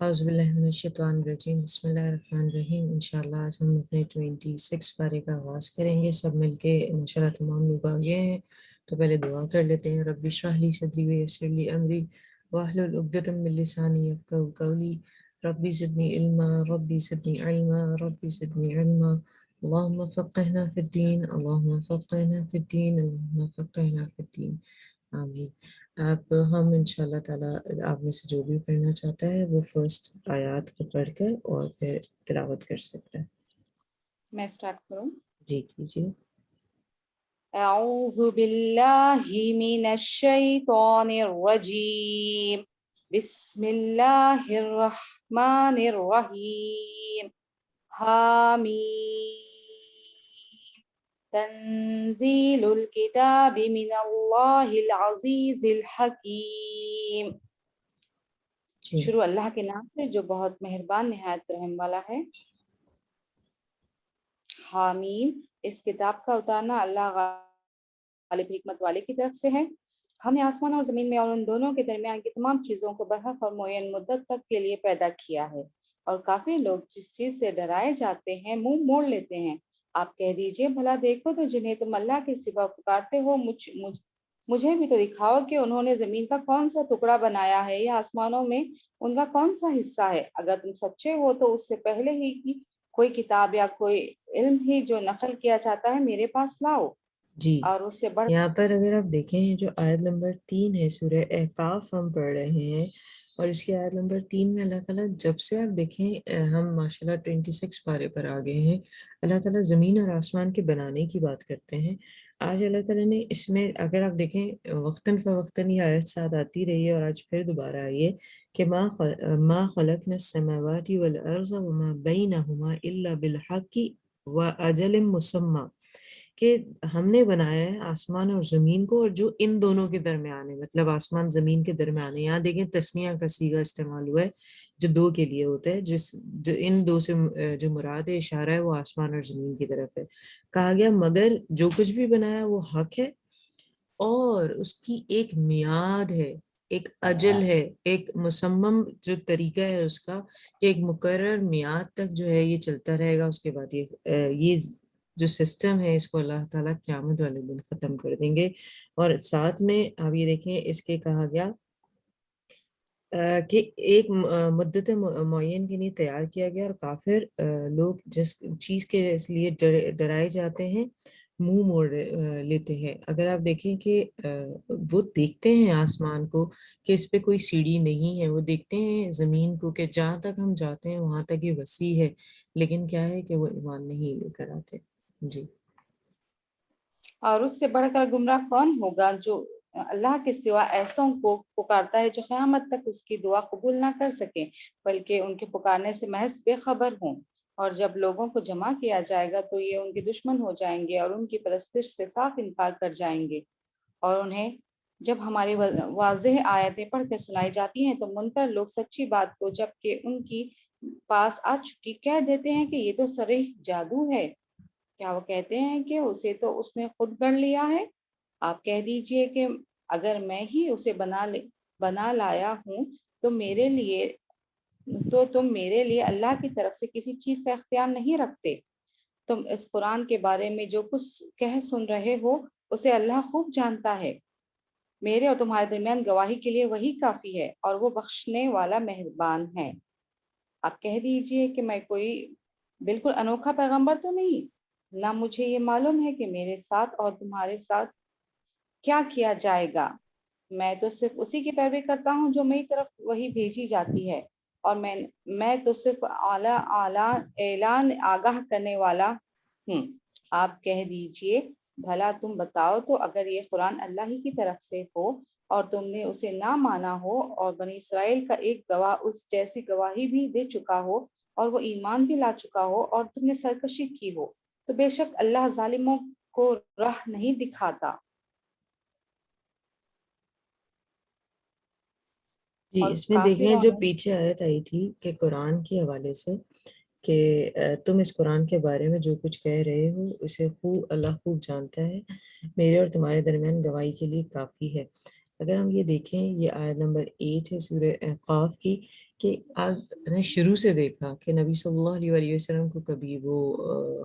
اعوذ باللہ من الشیطان الرجیم بسم اللہ الرحمن الرحیم انشاءاللہ آج ہم اپنے 26 پارے کا آغاز کریں گے. سب مل کے ماشاءاللہ تمام لوگ آگے ہیں تو پہلے دعا کر لیتے ہیں. رب اشرح لی صدری ویسر لی امری واحلل عقدۃ من لسانی یفقہوا قولی ربی زدنی علما ربی زدنی علما ربی زدنی علما اللہم فقہنا فی الدین اللہم فقہنا فی الدین اللہم فقہنا فی الدین آمین. اب ہم انشاءاللہ تعالیٰ آپ میں سے جو بھی پڑھنا چاہتا ہے وہ فرسٹ آیات کو پڑھ کر اور پھر تلاوت کر سکتا ہے. میں سٹارٹ کروں. جی کیجیے. اعوذ باللہ من الشیطان الرجیم بسم اللہ الرحمن الرحیم حامیم تنزیل الکتاب من اللہ العزیز الحکیم. جی شروع اللہ کے نام سے جو بہت مہربان نہایت رحم والا ہے. حامیم، اس کتاب کا اتارنا اللہ غالب حکمت والے کی طرف سے ہے. ہم نے آسمان اور زمین میں اور ان دونوں کے درمیان کی تمام چیزوں کو برحق اور معین مدت تک کے لیے پیدا کیا ہے. اور کافی لوگ جس چیز سے ڈرائے جاتے ہیں منہ موڑ لیتے ہیں. آپ کہہ دیجئے بھلا دیکھو تو جنہیں تم اللہ کے سوا پکارتے ہو مجھے بھی تو دکھاؤ کہ انہوں نے زمین کا کون سا ٹکڑا بنایا ہے یا آسمانوں میں ان کا کون سا حصہ ہے. اگر تم سچے ہو تو اس سے پہلے ہی کی کوئی کتاب یا کوئی علم ہی جو نقل کیا جاتا ہے میرے پاس لاؤ. جی اور اس سے بڑھ یہاں پر اگر آپ دیکھیں جو آیت نمبر 3 ہے سورہ احقاف ہم پڑھ رہے ہیں اور اس کی آیت نمبر 3 میں اللہ تعالیٰ جب سے آپ دیکھیں ہم ماشاءاللہ 26 پارے پر آ گئے ہیں. اللہ تعالیٰ زمین اور آسمان کے بنانے کی بات کرتے ہیں. آج اللہ تعالیٰ نے اس میں اگر آپ دیکھیں وقتاً فوقتاً یہ آیت ساتھ آتی رہی ہے اور آج پھر دوبارہ آئی ہے کہ ما خلقنا السماوات والارض وما بینہما الا بالحق واجل مسمى کہ ہم نے بنایا ہے آسمان اور زمین کو اور جو ان دونوں کے درمیان ہے مطلب آسمان زمین کے درمیان ہے. یہاں دیکھیں تثنیہ کا صیغہ استعمال ہوا ہے جو دو کے لیے ہوتا ہے جو ان دو سے جو مراد ہے اشارہ ہے وہ آسمان اور زمین کی طرف ہے. کہا گیا مگر جو کچھ بھی بنایا وہ حق ہے اور اس کی ایک میعاد ہے ایک اجل ہے ایک مسمم جو طریقہ ہے اس کا کہ ایک مقرر میعاد تک جو ہے یہ چلتا رہے گا. اس کے بعد یہ جو سسٹم ہے اس کو اللہ تعالیٰ قیامت والے دن ختم کر دیں گے. اور ساتھ میں آپ یہ دیکھیں اس کے کہا گیا کہ ایک مدت معین کے لیے تیار کیا گیا اور کافر لوگ جس چیز کے لیے ڈرائے جاتے ہیں منہ موڑ لیتے ہیں. اگر آپ دیکھیں کہ وہ دیکھتے ہیں آسمان کو کہ اس پہ کوئی سیڑھی نہیں ہے, وہ دیکھتے ہیں زمین کو کہ جہاں تک ہم جاتے ہیں وہاں تک یہ وسیع ہے, لیکن کیا ہے کہ وہ ایمان نہیں لے کر آتے. جی. اور اس سے بڑھ کر گمراہ کون ہوگا جو اللہ کے سوا ایسوں کو پکارتا ہے جو قیامت تک اس کی دعا قبول نہ کر سکیں بلکہ ان کے پکارنے سے محض بے خبر ہوں. اور جب لوگوں کو جمع کیا جائے گا تو یہ ان کے دشمن ہو جائیں گے اور ان کی پرستش سے صاف انکار کر جائیں گے. اور انہیں جب ہماری واضح آیتیں پڑھ کے سنائی جاتی ہیں تو منکر لوگ سچی بات کو جب کہ ان کی پاس آ چکی کہہ دیتے ہیں کہ یہ تو صریح جادو ہے. کیا وہ کہتے ہیں کہ اسے تو اس نے خود گڑھ لیا ہے؟ آپ کہہ دیجئے کہ اگر میں ہی اسے بنا لایا ہوں تو تم میرے لیے اللہ کی طرف سے کسی چیز کا اختیار نہیں رکھتے. تم اس قرآن کے بارے میں جو کچھ کہہ سن رہے ہو اسے اللہ خوب جانتا ہے. میرے اور تمہارے درمیان گواہی کے لیے وہی کافی ہے اور وہ بخشنے والا مہربان ہے. آپ کہہ دیجئے کہ میں کوئی بالکل انوکھا پیغمبر تو نہیں, نہ مجھے یہ معلوم ہے کہ میرے ساتھ اور تمہارے ساتھ کیا کیا جائے گا. میں تو صرف اسی کی پیروی کرتا ہوں جو میری طرف وہی بھیجی جاتی ہے اور میں تو صرف اعلان آگاہ کرنے والا ہوں. آپ کہہ دیجئے بھلا تم بتاؤ تو اگر یہ قرآن اللہ ہی کی طرف سے ہو اور تم نے اسے نہ مانا ہو اور بنی اسرائیل کا ایک گواہ اس جیسی گواہی بھی دے چکا ہو اور وہ ایمان بھی لا چکا ہو اور تم نے سرکشی کی ہو تو بے شک اللہ ظالموں کو راہ نہیں دکھاتا. جی اور اس میں دیکھیں کافروں جو نے پیچھے آیت آئی تھی کہ قرآن کے حوالے سے کہ تم اس قرآن کے بارے میں جو کچھ کہہ رہے ہو اسے اللہ خوب جانتا ہے, میرے اور تمہارے درمیان گواہی کے لیے کافی ہے. اگر ہم یہ دیکھیں یہ آیت نمبر 8 ہے سورہ احقاف کی کہ آپ نے شروع سے دیکھا کہ نبی صلی اللہ علیہ وسلم کو کبھی وہ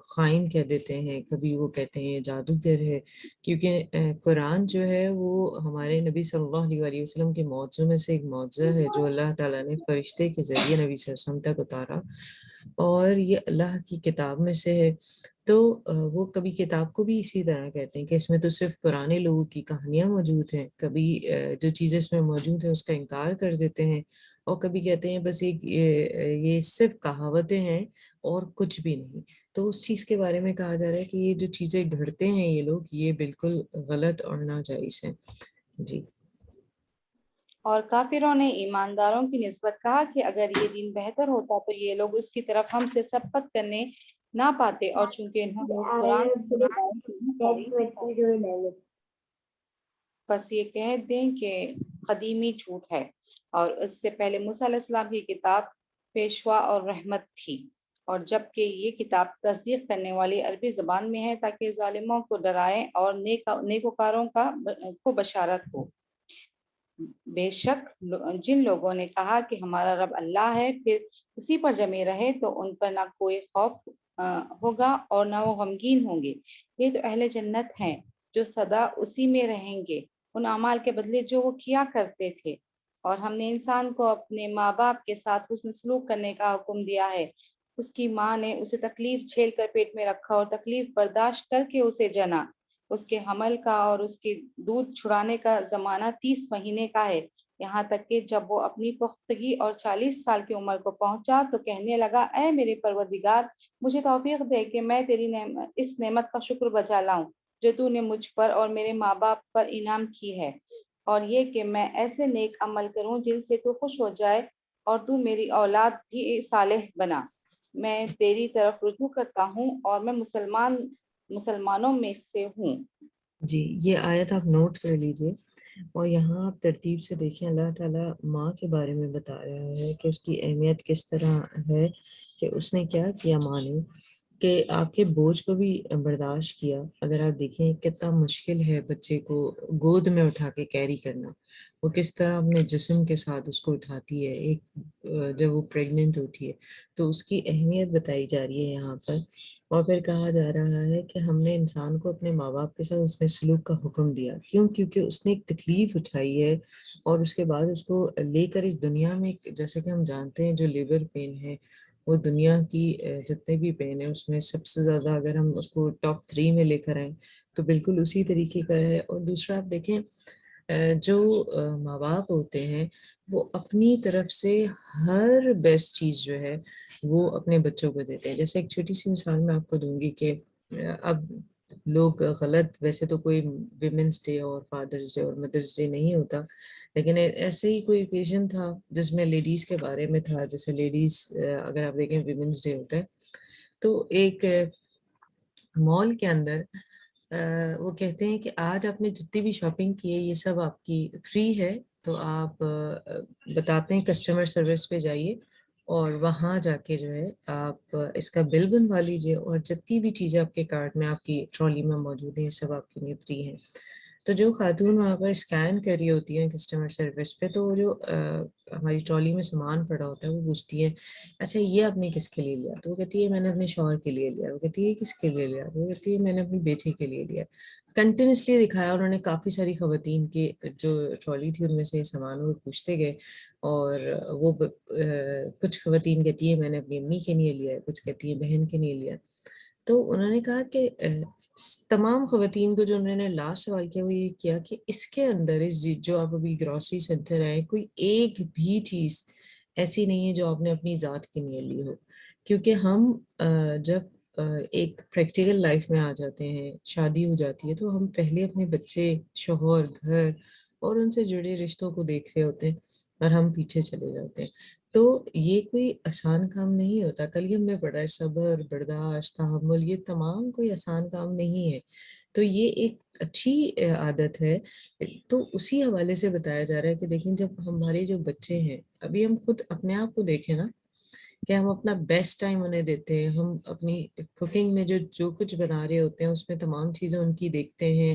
خائن کہہ دیتے ہیں، کبھی وہ کہتے ہیں جادوگر ہے، کیونکہ قرآن جو ہے وہ ہمارے نبی صلی اللہ علیہ وسلم کے معجزوں میں سے ایک معجزہ ہے جو اللہ تعالیٰ نے فرشتے کے ذریعے نبی صلی اللہ علیہ وسلم تک اتارا، اور یہ اللہ کی کتاب میں سے ہے۔ تو وہ کبھی کتاب کو بھی اسی طرح کہتے ہیں کہ اس میں تو صرف پرانے لوگوں کی کہانیاں موجود ہیں، کبھی جو چیزیں اس میں موجود ہیں اس کا انکار کر دیتے ہیں، اور کبھی کہتے ہیں بس یہ صرف کہاوتیں ہیں اور کچھ بھی نہیں۔ تو اس چیز کے بارے میں کہا جا رہا ہے کہ یہ جو چیزیں گھڑتے ہیں یہ لوگ، یہ بالکل غلط اور ناجائز ہیں۔ جی اور کافروں نے ایمانداروں کی نسبت کہا کہ اگر یہ دین بہتر ہوتا تو یہ لوگ اس کی طرف ہم سے سبقت کرنے نہ پاتے، اور چونکہ انہوں نے اس قرآن بس یہ کہہ دیں کہ قدیمی جھوٹ ہے، اور اس سے پہلے موسیٰ علیہ السلام کی کتاب پیشوا اور رحمت تھی، اور جبکہ یہ کتاب تصدیق کرنے والی عربی زبان میں ہے تاکہ ظالموں کو ڈرائیں اور نیکوکاروں کو بشارت ہو۔ بے شک جن لوگوں نے کہا کہ ہمارا رب اللہ ہے پھر اسی پر جمے رہے تو ان پر نہ کوئی خوف ہوگا اور نہ وہ غمگین ہوں گے۔ یہ تو اہل جنت ہیں جو سدا اسی میں رہیں گے، ان اعمال کے بدلے جو وہ کیا کرتے تھے۔ اور ہم نے انسان کو اپنے ماں باپ کے ساتھ حسن سلوک کرنے کا حکم دیا ہے۔ اس کی ماں نے اسے تکلیف جھیل کر پیٹ میں رکھا اور تکلیف برداشت کر کے اسے جنا۔ اس کے حمل کا اور اس کے دودھ چھڑانے کا زمانہ 30 مہینے کا ہے، یہاں تک کہ جب وہ اپنی پختگی اور 40 سال کی عمر کو پہنچا تو کہنے لگا، اے میرے پروردگار، مجھے توفیق دے کہ میں تیری اس نعمت کا شکر بجا لاؤں جو تو نے مجھ پر اور میرے ماں باپ پر انعام کی ہے، اور یہ کہ میں ایسے نیک عمل کروں جن سے تو خوش ہو جائے اور تو میری اولاد بھی صالح بنا۔ میں تیری طرف رجوع کرتا ہوں اور میں مسلمانوں میں سے ہوں۔ جی، یہ آیت آپ نوٹ کر لیجئے، اور یہاں آپ ترتیب سے دیکھیں اللہ تعالیٰ ماں کے بارے میں بتا رہا ہے کہ اس کی اہمیت کس طرح ہے، کہ اس نے کیا کیا ماں نے، کہ آپ کے بوجھ کو بھی برداشت کیا۔ اگر آپ دیکھیں کتنا مشکل ہے بچے کو گود میں اٹھا کے کیری کرنا، وہ کس طرح اپنے جسم کے ساتھ اس کو اٹھاتی ہے ایک جب وہ پریگننٹ ہوتی ہے، تو اس کی اہمیت بتائی جا رہی ہے یہاں پر۔ اور پھر کہا جا رہا ہے کہ ہم نے انسان کو اپنے ماں باپ کے ساتھ اس میں سلوک کا حکم دیا، کیوں؟ کیونکہ اس نے ایک تکلیف اٹھائی ہے، اور اس کے بعد اس کو لے کر اس دنیا میں، جیسے کہ ہم جانتے ہیں جو لیبر پین ہے وہ دنیا کی جتنے بھی پین ہیں اس میں سب سے زیادہ، اگر ہم اس کو ٹاپ 3 میں لے کر آئیں تو بالکل اسی طریقے کا ہے۔ اور دوسرا آپ دیکھیں جو ماں باپ ہوتے ہیں وہ اپنی طرف سے ہر بیسٹ چیز جو ہے وہ اپنے بچوں کو دیتے ہیں۔ جیسے ایک چھوٹی سی مثال میں آپ کو دوں گی کہ اب لوگ غلط، ویسے تو کوئی ویمنس ڈے اور فادرز ڈے اور مدرس ڈے نہیں ہوتا، لیکن ایسے ہی کوئی اوکیزن تھا جس میں لیڈیز کے بارے میں تھا، جیسے لیڈیز اگر آپ دیکھیں ویمنس ڈے ہوتا ہے تو ایک مال کے اندر وہ کہتے ہیں کہ آج آپ نے جتنی بھی شاپنگ کی ہے یہ سب آپ کی فری ہے، تو آپ بتاتے ہیں کسٹمر سروس پہ جائیے اور وہاں جا کے جو ہے آپ اس کا بل بنوا لیجیے، اور جتنی بھی چیزیں آپ کے کارٹ میں آپ کی ٹرالی میں موجود ہیں یہ سب آپ کے لیے فری ہیں۔ تو جو خاتون وہاں پر اسکین کر رہی ہوتی ہیں کسٹمر سروس پہ، تو وہ جو ہماری ٹرالی میں سامان پڑا ہوتا ہے وہ پوچھتی ہے، اچھا یہ آپ نے کس کے لیے لیا؟ تو وہ کہتی ہے میں نے اپنے شوہر کے لیے لیا۔ وہ کہتی ہے یہ کس کے لیے لیا؟ وہ کہتی ہے میں نے اپنی بیٹی کے لیے لیا۔ کنٹینیوسلی دکھایا انہوں نے، کافی ساری خواتین کی جو ٹرالی تھی ان میں سے سامان وہ پوچھتے گئے، اور وہ کچھ خواتین کہتی ہے میں نے اپنی امی کے لیے لیا، کچھ کہتی ہے بہن کے لیے لیا۔ تو انہوں نے کہا کہ تمام خواتین کو جو انہوں نے لاسٹ سوال کیا وہ یہ کیا کہ اس کے اندر جو آپ ابھی گروسری سینٹر آئے کوئی ایک بھی چیز ایسی نہیں ہے جو آپ نے اپنی ذات کے لیے لی ہو، کیونکہ ہم جب ایک پریکٹیکل لائف میں آ جاتے ہیں، شادی ہو جاتی ہے، تو ہم پہلے اپنے بچے، شوہر، گھر اور ان سے جڑے رشتوں کو دیکھ رہے ہوتے ہیں اور ہم پیچھے چلے جاتے ہیں۔ تو یہ کوئی آسان کام نہیں ہوتا، کل ہی ہم نے پڑھا ہے صبر، برداشت، تحمل، یہ تمام کوئی آسان کام نہیں ہے۔ تو یہ ایک اچھی عادت ہے۔ تو اسی حوالے سے بتایا جا رہا ہے کہ دیکھیں جب ہمارے جو بچے ہیں، ابھی ہم خود اپنے آپ کو دیکھیں نا کہ ہم اپنا بیسٹ ٹائم انہیں دیتے ہیں، ہم اپنی کوکنگ میں جو کچھ بنا رہے ہوتے ہیں اس میں تمام چیزیں ان کی دیکھتے ہیں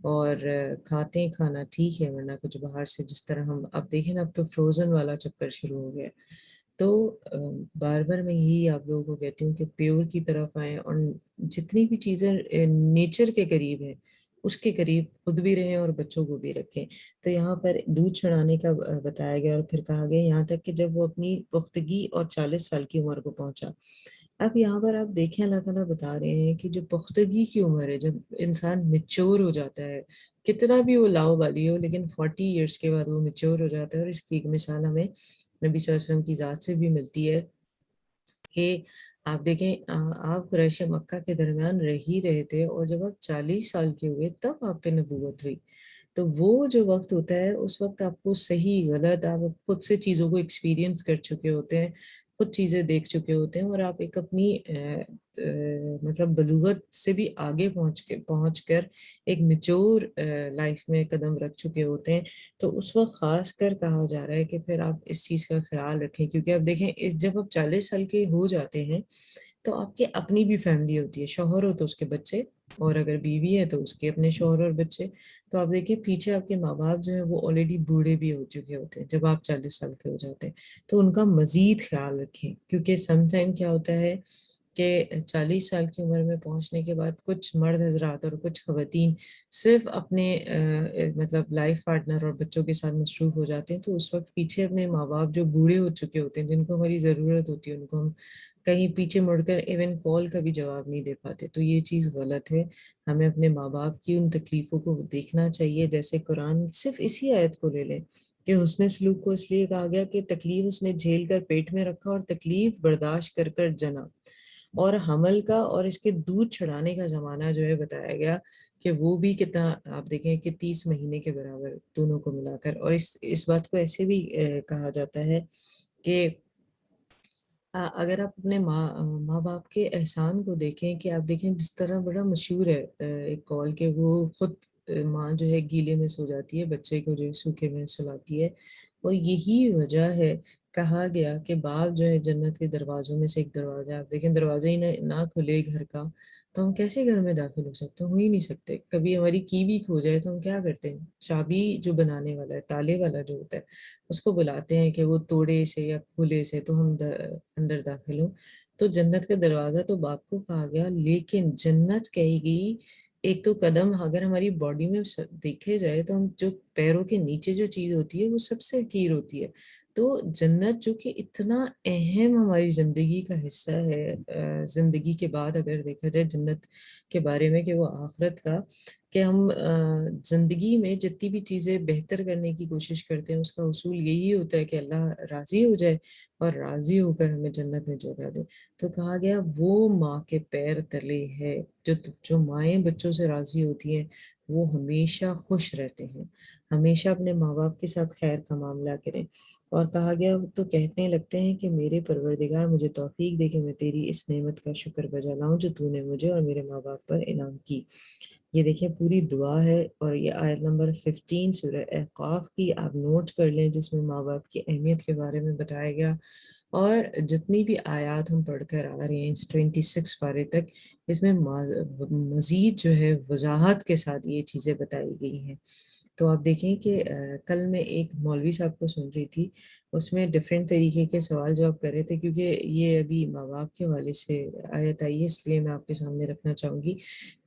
اور کھاتے ہیں کھانا ٹھیک ہے، ورنہ کچھ باہر سے جس طرح ہم اب دیکھیں نا، اب تو فروزن والا چکر شروع ہو گیا ہے۔ تو بار بار میں یہی آپ لوگوں کو کہتی ہوں کہ پیور کی طرف آئیں، اور جتنی بھی چیزیں نیچر کے قریب ہیں اس کے قریب خود بھی رہیں اور بچوں کو بھی رکھیں۔ تو یہاں پر دودھ چڑھانے کا بتایا گیا، اور پھر کہا گیا یہاں تک کہ جب وہ اپنی پختگی اور 40 سال کی عمر کو پہنچا۔ اب یہاں پر آپ دیکھیں اللہ تعالیٰ بتا رہے ہیں کہ جو پختگی کی عمر ہے، جب انسان میچور ہو جاتا ہے، کتنا بھی وہ لاؤ والی ہو، لیکن 40 ایئرس کے بعد وہ میچور ہو جاتا ہے۔ اور اس کی ایک مثال ہمیں نبی صلی اللہ علیہ وسلم کی ذات سے بھی ملتی ہے کہ آپ دیکھیں آپ قریش مکہ کے درمیان رہ ہی رہے تھے، اور جب آپ 40 سال کے ہوئے تب آپ پہ نبوت ہوئی۔ تو وہ جو وقت ہوتا ہے اس وقت آپ کو صحیح غلط، آپ خود سے چیزوں کو ایکسپیرینس کر چکے ہوتے ہیں، خود چیزیں دیکھ چکے ہوتے ہیں، اور آپ ایک اپنی مطلب بلوغت سے بھی آگے پہنچ کر ایک میچور لائف میں قدم رکھ چکے ہوتے ہیں۔ تو اس وقت خاص کر کہا جا رہا ہے کہ پھر آپ اس چیز کا خیال رکھیں، کیونکہ آپ دیکھیں جب آپ 40 سال کے ہو جاتے ہیں تو آپ کی اپنی بھی فیملی ہوتی ہے، شوہر ہو تو اس کے بچے، اور اگر بیوی ہے تو اس کے اپنے شوہر اور بچے۔ تو آپ دیکھیں پیچھے آپ کے ماں باپ جو ہیں وہ آلریڈی بوڑھے بھی ہو چکے ہوتے ہیں جب آپ 40 سال کے ہو جاتے ہیں۔ تو ان کا مزید خیال رکھیں، کیونکہ سم ٹائم کیا ہوتا ہے کہ 40 سال کی عمر میں پہنچنے کے بعد کچھ مرد حضرات اور کچھ خواتین صرف اپنے مطلب لائف پارٹنر اور بچوں کے ساتھ مصروف ہو جاتے ہیں، تو اس وقت پیچھے اپنے ماں باپ جو بوڑھے ہو چکے ہوتے ہیں، جن کو ہماری ضرورت ہوتی ہے، ان کو ہم کہیں پیچھے مڑ کر ایون کال کا بھی جواب نہیں دے پاتے۔ تو یہ چیز غلط ہے، ہمیں اپنے ماں باپ کی ان تکلیفوں کو دیکھنا چاہیے۔ جیسے قرآن صرف اسی آیت کو لے لیں کہ حسن سلوک کو اس لیے کہا گیا کہ تکلیف اس نے جھیل کر پیٹ میں رکھا اور تکلیف برداشت کر کر جنا، اور حمل کا اور اس کے دودھ چڑھانے کا زمانہ جو ہے بتایا گیا کہ وہ بھی کتنا، آپ دیکھیں کہ 30 مہینے کے برابر دونوں کو ملا کر۔ اور اس بات کو ایسے بھی کہا جاتا ہے کہ اگر آپ اپنے ماں باپ کے احسان کو دیکھیں، کہ آپ دیکھیں جس طرح بڑا مشہور ہے ایک کال کہ وہ خود ماں جو ہے گیلے میں سو جاتی ہے، بچے کو جو ہے سوکھے میں سلاتی ہے، اور یہی وجہ ہے کہا گیا کہ باپ جو ہے جنت کے دروازوں میں سے ایک دروازہ ہے۔ آپ دیکھیں دروازہ ہی نہ کھلے گھر کا تو ہم کیسے گھر میں داخل ہو سکتے ہیں؟ ہو ہی نہیں سکتے۔ کبھی ہماری کی بھی کھو جائے تو ہم کیا کرتے ہیں؟ چابی جو بنانے والا ہے، تالے والا جو ہوتا ہے، اس کو بلاتے ہیں کہ وہ توڑے سے یا کھلے سے تو ہم اندر داخل ہوں۔ تو جنت کا دروازہ تو باپ کو کہا گیا، لیکن جنت کہی گئی ایک تو قدم اگر ہماری باڈی میں دیکھے جائے تو ہم جو پیروں کے نیچے جو چیز ہوتی ہے وہ سب سے حقیر ہوتی ہے۔ تو جنت جو کہ اتنا اہم ہماری زندگی کا حصہ ہے، زندگی کے بعد اگر دیکھا جائے جنت کے بارے میں کہ وہ آخرت کا، کہ ہم زندگی میں جتنی بھی چیزیں بہتر کرنے کی کوشش کرتے ہیں اس کا اصول یہی ہوتا ہے کہ اللہ راضی ہو جائے اور راضی ہو کر ہمیں جنت میں جگہ دے۔ تو کہا گیا وہ ماں کے پیر تلے ہے، جو مائیں بچوں سے راضی ہوتی ہیں وہ ہمیشہ خوش رہتے ہیں، ہمیشہ اپنے ماں باپ کے ساتھ خیر کا معاملہ کریں۔ اور کہا گیا تو کہنے لگتے ہیں کہ میرے پروردگار مجھے توفیق دے کہ میں تیری اس نعمت کا شکر بجا لاؤں جو تو نے مجھے اور میرے ماں باپ پر انعام کی۔ یہ دیکھیں پوری دعا ہے، اور یہ آیت نمبر 15 سورہ احقاف کی آپ نوٹ کر لیں، جس میں ماں باپ کی اہمیت کے بارے میں بتایا گیا۔ اور جتنی بھی آیات ہم پڑھ کر آ رہے ہیں اس 26 پارے تک، اس میں مزید جو ہے وضاحت کے ساتھ یہ چیزیں بتائی گئی ہیں۔ تو آپ دیکھیں کہ کل میں ایک مولوی صاحب کو سن رہی تھی، اس میں ڈفرینٹ طریقے کے سوال جواب کر رہے تھے، کیونکہ یہ ابھی ماں باپ کے حوالے سے آیت آئی ہے، اس لیے میں آپ کے سامنے رکھنا چاہوں گی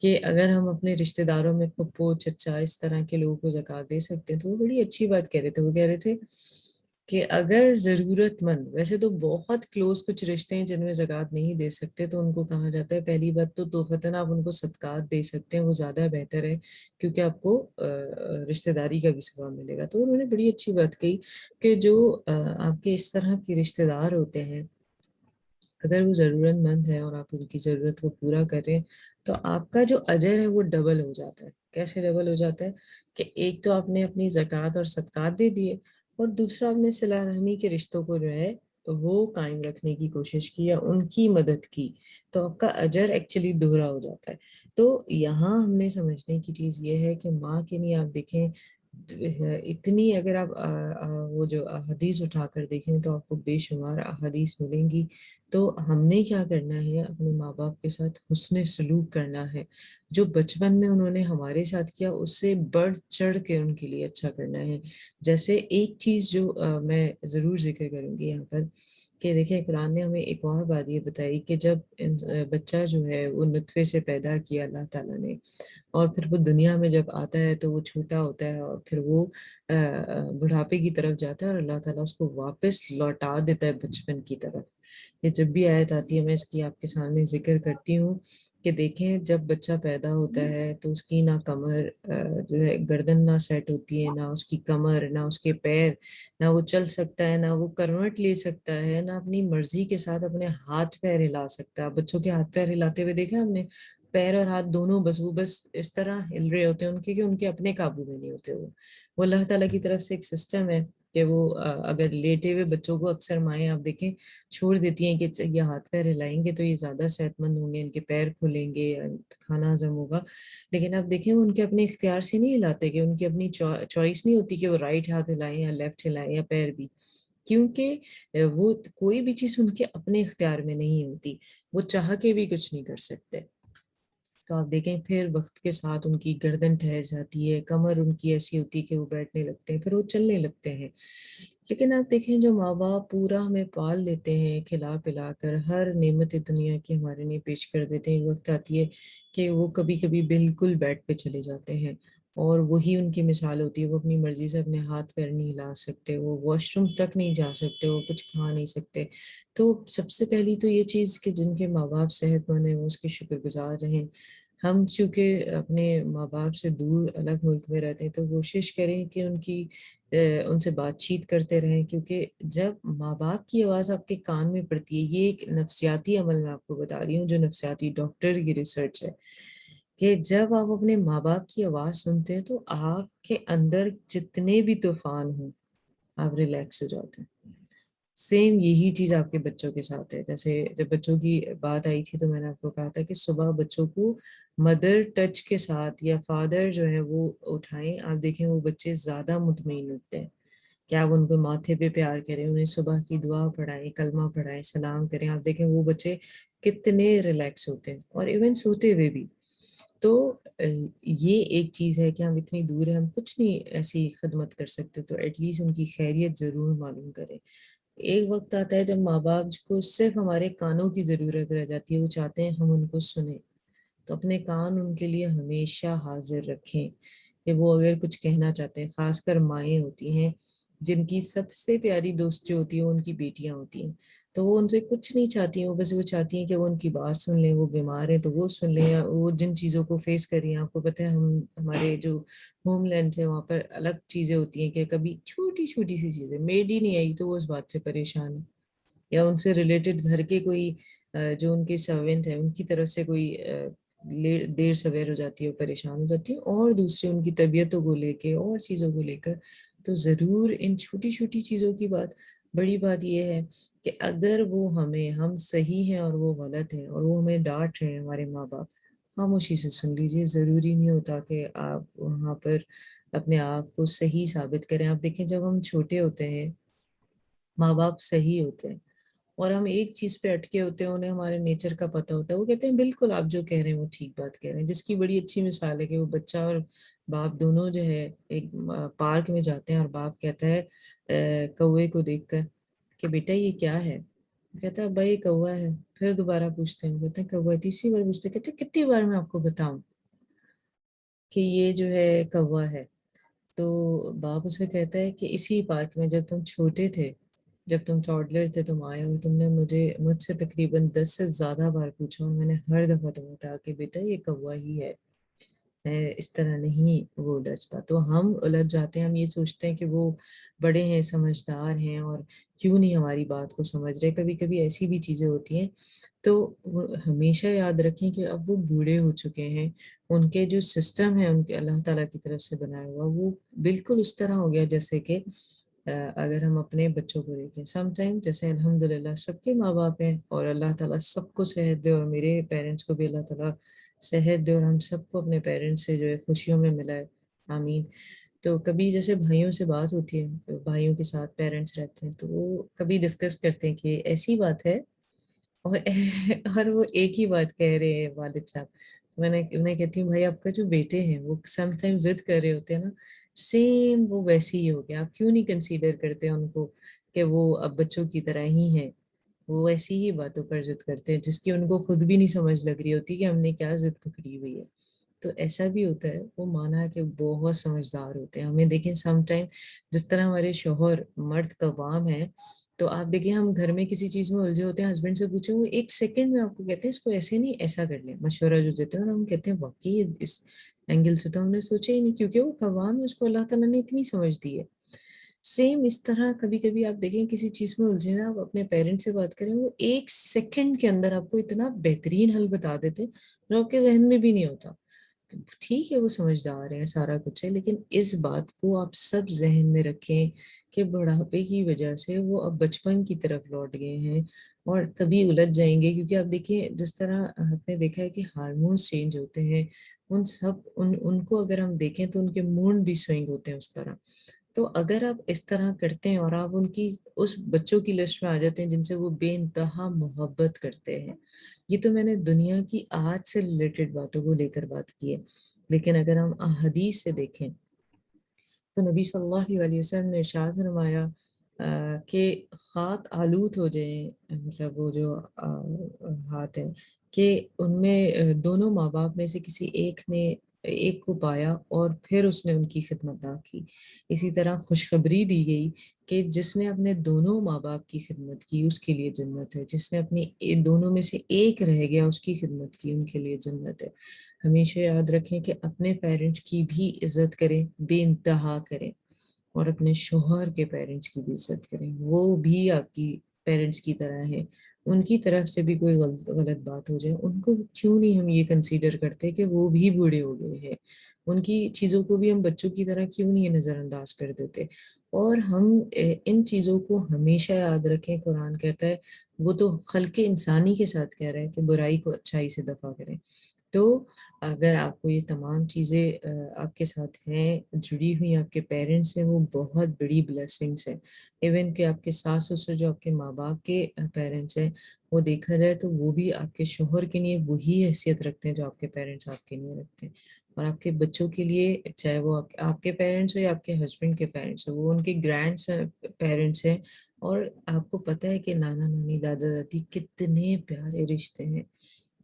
کہ اگر ہم اپنے رشتہ داروں میں پھپھو چچا اس طرح کے لوگوں کو زکوٰۃ دے سکتے ہیں تو وہ بڑی اچھی بات کہہ رہے تھے۔ وہ کہہ رہے تھے کہ اگر ضرورت مند، ویسے تو بہت کلوز کچھ رشتے ہیں جن میں زکوٰۃ نہیں دے سکتے، تو ان کو کہا جاتا ہے پہلی بات تو تحفتاً آپ ان کو صدقات دے سکتے ہیں، وہ زیادہ بہتر ہے، کیونکہ آپ کو رشتہ داری کا بھی ثواب ملے گا۔ تو انہوں نے بڑی اچھی بات کہی کہ جو آپ کے اس طرح کے رشتہ دار ہوتے ہیں، اگر وہ ضرورت مند ہے اور آپ ان کی ضرورت کو پورا کر رہے ہیں تو آپ کا جو اجر ہے وہ ڈبل ہو جاتا ہے۔ کیسے ڈبل ہو جاتا ہے؟ کہ ایک تو آپ نے اپنی زکوٰۃ اور صدقات دے دیے، اور دوسرا آپ نے صلہ رحمی کے رشتوں کو جو ہے وہ قائم رکھنے کی کوشش کی یا ان کی مدد کی، تو آپ کا اجر ایکچولی دوہرا ہو جاتا ہے۔ تو یہاں ہم نے سمجھنے کی چیز یہ ہے کہ ماں کے لیے آپ دیکھیں اتنی اگر آپ وہ جو احادیث اٹھا کر دیکھیں تو آپ کو بے شمار احادیث ملیں گی. تو ہم نے کیا کرنا ہے، اپنے ماں باپ کے ساتھ حسن سلوک کرنا ہے. جو بچپن میں انہوں نے ہمارے ساتھ کیا اس سے بڑھ چڑھ کے ان کے لیے اچھا کرنا ہے. جیسے ایک چیز جو میں ضرور ذکر کروں گی یہاں پر، کہ دیکھیں قرآن نے ہمیں ایک اور بات یہ بتائی کہ جب بچہ جو ہے وہ نطفے سے پیدا کیا اللہ تعالیٰ نے، اور پھر وہ دنیا میں جب آتا ہے تو وہ چھوٹا ہوتا ہے، اور پھر وہ بڑھاپے کی طرف جاتا ہے اور اللہ تعالیٰ اس کو واپس لوٹا دیتا ہے بچپن کی طرف. یہ جب بھی آیت آتی ہے میں اس کی آپ کے سامنے ذکر کرتی ہوں کہ دیکھیں جب بچہ پیدا ہوتا ہے تو اس کی نہ کمر جو ہے گردن نہ سیٹ ہوتی ہے، نہ اس کی کمر، نہ اس کے پیر، نہ وہ چل سکتا ہے، نہ وہ کروٹ لے سکتا ہے، نہ اپنی مرضی کے ساتھ اپنے ہاتھ پیر ہلا سکتا ہے. بچوں کے ہاتھ پیر ہلاتے ہوئے دیکھا ہم نے، پیر اور ہاتھ دونوں بس وہ بس اس طرح ہل رہے ہوتے ہیں ان کے کہ ان کے اپنے قابو میں نہیں ہوتے. وہ اللہ تعالیٰ کی طرف سے ایک سسٹم ہے کہ وہ اگر لیٹے ہوئے بچوں کو اکثر مائیں آپ دیکھیں چھوڑ دیتی ہیں کہ یہ ہاتھ پیر ہلائیں گے تو یہ زیادہ صحت مند ہوں گے، ان کے پیر کھلیں گے، کھانا ہضم ہوگا. لیکن آپ دیکھیں وہ ان کے اپنے اختیار سے نہیں ہلاتے، کہ ان کی اپنی چوائس نہیں ہوتی کہ وہ رائٹ ہاتھ ہلائیں یا لیفٹ ہلائیں یا پیر بھی، کیونکہ وہ کوئی بھی چیز ان کے اپنے اختیار میں نہیں ہوتی، وہ چاہ کے بھی کچھ نہیں کر سکتے. تو آپ دیکھیں پھر وقت کے ساتھ ان کی گردن ٹھہر جاتی ہے، کمر ان کی ایسی ہوتی ہے کہ وہ بیٹھنے لگتے ہیں، پھر وہ چلنے لگتے ہیں. لیکن آپ دیکھیں جو ماں باپ پورا ہمیں پال لیتے ہیں کھلا پلا کر، ہر نعمت دنیا کی ہمارے لیے پیش کر دیتے ہیں، وقت آتی ہے کہ وہ کبھی کبھی بالکل بیڈ پہ چلے جاتے ہیں اور وہی ان کی مثال ہوتی ہے. وہ اپنی مرضی سے اپنے ہاتھ پیر نہیں ہلا سکتے، وہ واش روم تک نہیں جا سکتے، وہ کچھ کھا نہیں سکتے. تو سب سے پہلی تو یہ چیز کہ جن کے ماں باپ صحت مند ہیں وہ اس کے شکر گزار رہیں. ہم چونکہ اپنے ماں باپ سے دور الگ ملک میں رہتے ہیں تو کوشش کریں کہ ان سے بات چیت کرتے رہیں، کیونکہ جب ماں باپ کی آواز آپ کے کان میں پڑتی ہے، یہ ایک نفسیاتی عمل میں آپ کو بتا رہی ہوں جو نفسیاتی ڈاکٹر کی ریسرچ ہے، کہ جب آپ اپنے ماں باپ کی آواز سنتے ہیں تو آپ کے اندر جتنے بھی طوفان ہوں آپ ریلیکس ہو جاتے ہیں. سیم یہی چیز آپ کے بچوں کے ساتھ ہے. جیسے جب بچوں کی بات آئی تھی تو میں نے آپ کو کہا تھا کہ صبح بچوں کو مدر ٹچ کے ساتھ یا فادر جو ہے وہ اٹھائیں، آپ دیکھیں وہ بچے زیادہ مطمئن ہوتے ہیں. کہ آپ ان کو ماتھے پہ پیار کریں، انہیں صبح کی دعا پڑھائیں، کلمہ پڑھائیں، سلام کریں، آپ دیکھیں وہ بچے کتنے ریلیکس ہوتے ہیں، اور ایون سوتے ہوئے بھی. تو یہ ایک چیز ہے کہ ہم اتنی دور ہیں، ہم کچھ نہیں ایسی خدمت کر سکتے، تو ایٹ لیسٹ ان کی خیریت ضرور معلوم کریں. ایک وقت آتا ہے جب ماں باپ کو صرف ہمارے کانوں کی ضرورت رہ جاتی ہے، وہ چاہتے ہیں ہم ان کو سنیں. تو اپنے کان ان کے لیے ہمیشہ حاضر رکھیں کہ وہ اگر کچھ کہنا چاہتے ہیں. خاص کر مائیں ہوتی ہیں جن کی سب سے پیاری دوست جو ہوتی ہے وہ ان کی بیٹیاں ہوتی ہیں، تو وہ ان سے کچھ نہیں چاہتی ہیں، وہ بس وہ چاہتی ہیں کہ وہ ان کی بات سن لیں. وہ بیمار ہیں تو وہ سن لیں، وہ جن چیزوں کو فیس کر رہی ہیں. آپ کو پتہ ہے ہمارے جو ہوم لینڈ ہے وہاں پر الگ چیزیں ہوتی ہیں کہ کبھی چھوٹی چھوٹی سی چیزیں، میڈ ہی نہیں آئی تو وہ اس بات سے پریشان ہے، یا ان سے ریلیٹڈ گھر کے کوئی جو ان کے سرونٹ ہیں ان کی طرف سے کوئی دیر سویر ہو جاتی ہے، وہ پریشان ہو جاتی ہے، اور دوسرے ان کی طبیعتوں کو لے کے اور چیزوں کو لے کر. تو ضرور ان چھوٹی چھوٹی چیزوں کی بات، بڑی بات یہ ہے کہ اگر وہ ہم صحیح ہیں اور وہ غلط ہیں اور وہ ہمیں ڈانٹ رہے ہیں ہمارے ماں باپ، خاموشی سے سن لیجیے. ضروری نہیں ہوتا کہ آپ وہاں پر اپنے آپ کو صحیح ثابت کریں. آپ دیکھیں جب ہم چھوٹے ہوتے ہیں ماں باپ صحیح ہوتے ہیں اور ہم ایک چیز پہ اٹکے ہوتے ہیں، انہیں ہمارے نیچر کا پتہ ہوتا ہے، وہ کہتے ہیں بالکل آپ جو کہہ رہے ہیں وہ ٹھیک بات کہہ رہے ہیں. جس کی بڑی اچھی مثال ہے کہ وہ بچہ اور باپ دونوں جو ہے ایک پارک میں جاتے ہیں اور باپ کہتا ہے کوے کو دیکھ کر کہ بیٹا یہ کیا ہے؟ کہتا ہے بھائی کوا ہے. پھر دوبارہ پوچھتے ہیں، کہتے ہیں کوا ہے. تیسری بار پوچھتے ہیں، کہتے ہیں کتنی بار میں آپ کو بتاؤں کہ یہ جو ہے کوا ہے؟ تو باپ اسے کہتا ہے کہ اسی پارک میں جب تم چھوٹے تھے، جب تم ٹاڈلر تھے، تم آئے اور تم نے مجھ سے تقریباً 10 سے زیادہ بار پوچھا، اور میں نے ہر دفعہ تمہیں کہا کہ بیٹا یہ کوا ہی ہے، اس طرح نہیں وہ الجھتا. تو ہم الجھ جاتے ہیں، ہم یہ سوچتے ہیں کہ وہ بڑے ہیں، سمجھدار ہیں، اور کیوں نہیں ہماری بات کو سمجھ رہے. کبھی کبھی ایسی بھی چیزیں ہوتی ہیں. تو ہمیشہ یاد رکھیں کہ اب وہ بوڑھے ہو چکے ہیں، ان کے جو سسٹم ہے ان کے اللہ تعالیٰ کی طرف سے بنایا ہوا وہ بالکل اس طرح ہو گیا جیسے کہ اگر ہم اپنے بچوں کو دیکھیں سم ٹائم، جیسے الحمدللہ سب کے ماں باپ ہیں اور اللہ تعالیٰ سب کو صحت دے، اور میرے پیرنٹس کو بھی اللہ تعالیٰ صحت دے، اور ہم سب کو اپنے پیرنٹس سے جو ہے خوشیوں میں ملائے، آمین. تو کبھی جیسے بھائیوں سے بات ہوتی ہے، بھائیوں کے ساتھ پیرنٹس رہتے ہیں تو وہ کبھی ڈسکس کرتے ہیں کہ ایسی بات ہے، اور اور وہ ایک ہی بات کہہ رہے ہیں والد صاحب. تو میں کہتی ہوں بھائی آپ کا جو بیٹے ہیں وہ سم ٹائم ضد کر رہے ہوتے ہیں نا، سیم وہ ویسے ہی ہو گیا. آپ کیوں نہیں کنسیڈر کرتے ہیں ان کو کہ وہ اب بچوں کی طرح ہی ہیں؟ وہ ایسی ہی باتوں پر ضد کرتے ہیں جس کی ان کو خود بھی نہیں سمجھ لگ رہی ہوتی کہ ہم نے کیا ضد پکڑی ہوئی ہے. تو ایسا بھی ہوتا ہے. وہ مانا ہے کہ بہت سمجھدار ہوتے ہیں. ہمیں دیکھیں سم ٹائم جس طرح ہمارے شوہر مرد قوام ہیں، تو آپ دیکھیں ہم گھر میں کسی چیز میں الجھے ہوتے ہیں، ہسبینڈ سے پوچھیں وہ ایک سیکنڈ میں آپ کو کہتے ہیں اس کو ایسے نہیں ایسا کر لیں، مشورہ جو دیتے ہیں. اور ہم کہتے ہیں واقعی اس اینگل سے تو ہم نے سوچا ہی نہیں، کیونکہ وہ قوام ہے، اس کو اللہ تعالیٰ نے اتنی سمجھ دی ہے. سیم اس طرح کبھی کبھی آپ دیکھیں کسی چیز میں الجھے نا، آپ اپنے پیرنٹ سے بات کریں، وہ ایک سیکنڈ کے اندر آپ کو اتنا بہترین حل بتا دیتے جو آپ کے ذہن میں بھی نہیں ہوتا. ٹھیک ہے وہ سمجھدار ہیں، سارا کچھ ہے، لیکن اس بات کو آپ سب ذہن میں رکھیں کہ بڑھاپے کی وجہ سے وہ اب بچپن کی طرف لوٹ گئے ہیں اور کبھی الجھ جائیں گے. کیونکہ آپ دیکھیں جس طرح آپ نے دیکھا ہے کہ ہارمونس چینج ہوتے ہیں، ان کو اگر ہم دیکھیں تو ان کے موڈ بھی سوئنگ ہوتے ہیں اس طرح. تو اگر آپ اس طرح کرتے ہیں اور آپ ان کی اس بچوں کی لسٹ میں آ جاتے ہیں جن سے وہ بے انتہا محبت کرتے ہیں. یہ تو میں نے دنیا کی آج سے ریلیٹڈ باتوں کو لے کر بات کی ہے، لیکن اگر ہم احادیث سے دیکھیں تو نبی صلی اللہ علیہ وسلم نے ارشاد فرمایا کہ خات آلود ہو جائیں، مطلب وہ جو ہاتھ ہے کہ ان میں دونوں ماں باپ میں سے کسی ایک نے ایک کو پایا اور پھر اس نے ان کی خدمت نہ کی. اسی طرح خوشخبری دی گئی کہ جس نے اپنے دونوں ماں باپ کی خدمت کی اس کے لیے جنت ہے، جس نے اپنے دونوں میں سے ایک رہ گیا اس کی خدمت کی ان کے لیے جنت ہے. ہمیشہ یاد رکھیں کہ اپنے پیرنٹس کی بھی عزت کریں، بے انتہا کریں، اور اپنے شوہر کے پیرنٹس کی بھی عزت کریں. وہ بھی آپ کی پیرنٹس کی طرح ہے. ان کی طرف سے بھی کوئی غلط بات ہو جائے، ان کو کیوں نہیں ہم یہ کنسیڈر کرتے کہ وہ بھی بوڑھے ہو گئے ہیں؟ ان کی چیزوں کو بھی ہم بچوں کی طرح کیوں نہیں نظر انداز کر دیتے؟ اور ہم ان چیزوں کو ہمیشہ یاد رکھیں. قرآن کہتا ہے، وہ تو خلق انسانی کے ساتھ کہہ رہا ہے کہ برائی کو اچھائی سے دفع کریں. تو اگر آپ کو یہ تمام چیزیں آپ کے ساتھ ہیں، جڑی ہوئی آپ کے پیرنٹس ہیں، وہ بہت بڑی بلیسنگس ہیں. ایون کہ آپ کے ساس سسر جو آپ کے ماں باپ کے پیرنٹس ہیں، وہ دیکھا جائے تو وہ بھی آپ کے شوہر کے لیے وہی حیثیت رکھتے ہیں جو آپ کے پیرنٹس آپ کے لیے رکھتے ہیں. اور آپ کے بچوں کے لیے چاہے وہ آپ کے پیرنٹس ہو یا آپ کے ہسبینڈ کے پیرنٹس ہو، وہ ان کے گرینڈ پیرنٹس ہیں. اور آپ کو پتہ ہے کہ نانا نانی دادا دادی کتنے پیارے رشتے ہیں،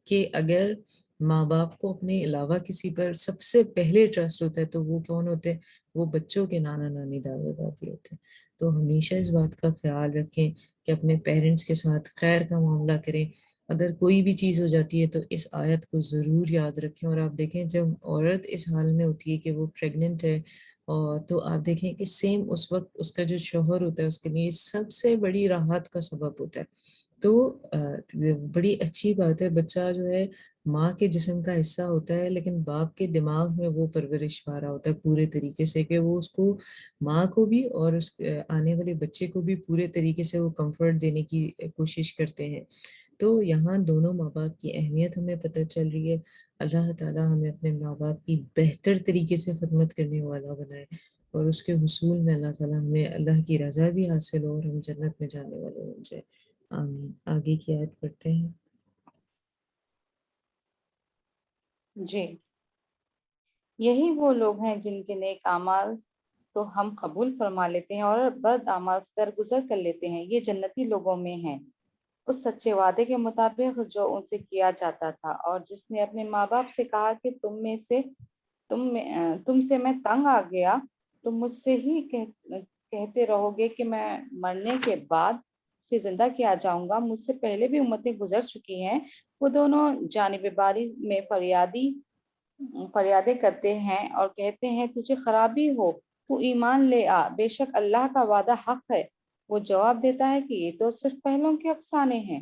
کہ اگر ماں باپ کو اپنے علاوہ کسی پر سب سے پہلے ٹرسٹ ہوتا ہے تو وہ کون ہوتے ہیں؟ وہ بچوں کے نانا نانی دادا دادی ہوتے ہیں. تو ہمیشہ اس بات کا خیال رکھیں کہ اپنے پیرنٹس کے ساتھ خیر کا معاملہ کریں. اگر کوئی بھی چیز ہو جاتی ہے تو اس آیت کو ضرور یاد رکھیں. اور آپ دیکھیں جب عورت اس حال میں ہوتی ہے کہ وہ پریگننٹ ہے، اور تو آپ دیکھیں کہ سیم اس وقت اس کا جو شوہر ہوتا ہے اس کے لیے سب سے بڑی راحت کا سبب ہوتا ہے. تو بڑی اچھی بات ہے. بچہ جو ہے ماں کے جسم کا حصہ ہوتا ہے، لیکن باپ کے دماغ میں وہ پرورش پا رہا ہوتا ہے پورے طریقے سے، کہ وہ اس کو ماں کو بھی اور اس آنے والے بچے کو بھی پورے طریقے سے وہ کمفرٹ دینے کی کوشش کرتے ہیں. تو یہاں دونوں ماں باپ کی اہمیت ہمیں پتہ چل رہی ہے. اللہ تعالیٰ ہمیں اپنے ماں باپ کی بہتر طریقے سے خدمت کرنے والا بنائے، اور اس کے حصول میں اللہ تعالیٰ ہمیں اللہ کی رضا بھی حاصل ہو اور ہم جنت میں جانے والے بن جائے. آمین. آگے کی آیت پڑھتے ہیں. جی، یہی وہ لوگ ہیں جن کے نیک اعمال تو ہم قبول فرما لیتے ہیں اور بد اعمال سے درگزر کر لیتے ہیں. یہ جنتی لوگوں میں ہیں، اس سچے وعدے کے مطابق جو ان سے کیا جاتا تھا. اور جس نے اپنے ماں باپ سے کہا کہ تم سے میں تنگ آ گیا، تم مجھ سے ہی کہتے رہو گے کہ میں مرنے کے بعد پھر زندہ کیا جاؤں گا. مجھ سے پہلے بھی امتیں گزر چکی ہیں، وہ دونوں جانب باری میں فریادیں کرتے ہیں اور کہتے ہیں تجھے خرابی ہو، تو ایمان لے آ، بے شک اللہ کا وعدہ حق ہے. وہ جواب دیتا ہے کہ یہ تو صرف پہلوں کے افسانے ہیں.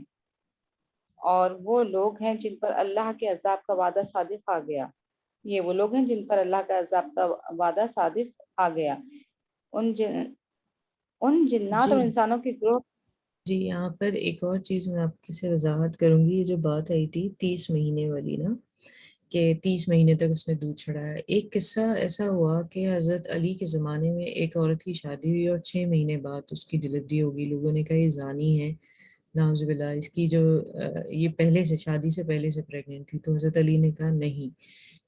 اور وہ لوگ ہیں جن پر اللہ کے عذاب کا وعدہ صادق آ گیا. یہ وہ لوگ ہیں جن پر اللہ کا عذاب کا وعدہ صادق آ گیا. ان جنات جی اور انسانوں کے گروہ. جی، یہاں پر ایک اور چیز میں آپ کی سے وضاحت کروں گی. یہ جو بات آئی تھی 30 مہینے والی نا، کہ 30 مہینے تک اس نے دودھ چڑھایا۔ ایک قصہ ایسا ہوا کہ حضرت علی کے زمانے میں ایک عورت کی شادی ہوئی اور 6 مہینے بعد اس کی ڈلیوری ہوگی۔ لوگوں نے کہا یہ زانی ہے، نعوذ باللہ، اس کی جو یہ پہلے سے شادی سے پہلے سے پریگننٹ تھی۔ تو حضرت علی نے کہا نہیں،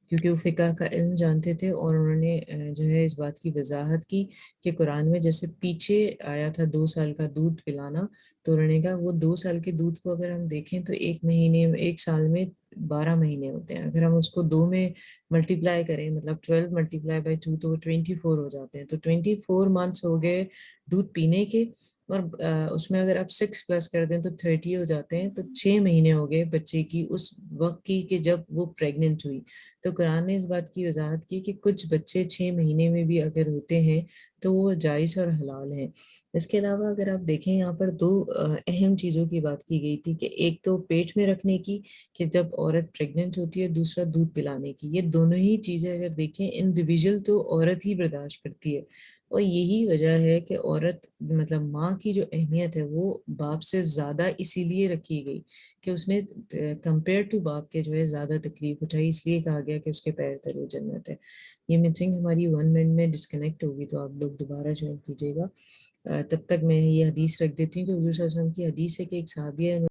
کیونکہ وہ فقہ کا علم جانتے تھے، اور انہوں نے جو ہے اس بات کی وضاحت کی کہ قرآن میں جیسے پیچھے آیا تھا 2 سال کا دودھ پلانا، تو انہوں نے کہا وہ 2 سال کے دودھ کو اگر ہم دیکھیں تو 1 سال میں 12 مہینے ہوتے ہیں۔ اگر ہم اس کو 2 میں ملٹیپلائی کریں، مطلب 12 ملٹیپلائی بائی 2 تو وہ 24 ہو جاتے ہیں۔ تو 24 منتھس ہو گئے دودھ پینے کے، اور اس میں اگر آپ 6 پلس کر دیں تو 30 ہو جاتے ہیں۔ تو 6 مہینے ہو گئے بچے کی اس وقت کی کہ جب وہ پریگننٹ ہوئی۔ تو قرآن نے اس بات کی وضاحت کی کہ کچھ بچے 6 مہینے میں بھی اگر ہوتے ہیں تو وہ جائز اور حلال ہیں۔ اس کے علاوہ اگر آپ دیکھیں یہاں پر 2 اہم چیزوں کی بات کی گئی تھی، کہ ایک تو پیٹ میں رکھنے کی کہ جب عورت پریگننٹ ہوتی ہے، دوسرا دودھ پلانے کی۔ یہ دونوں ہی چیزیں اگر دیکھیں انڈیویجول تو عورت ہی برداشت کرتی ہے، اور یہی وجہ ہے کہ عورت مطلب ماں کی جو اہمیت ہے وہ باپ سے زیادہ اسی لیے رکھی گئی کہ اس نے کمپیئر ٹو باپ کے جو ہے زیادہ تکلیف اٹھائی، اس لیے کہا گیا کہ اس کے پیر تلے جنت ہے۔ یہ میٹنگ ہماری 1 منٹ میں ڈسکنیکٹ ہوگی، تو آپ لوگ دوبارہ جوائن کیجیے گا۔ تب تک میں یہ حدیث رکھ دیتی ہوں کہ حضور صلی اللہ علیہ وسلم کی حدیث ہے کہ ایک صحابی ہے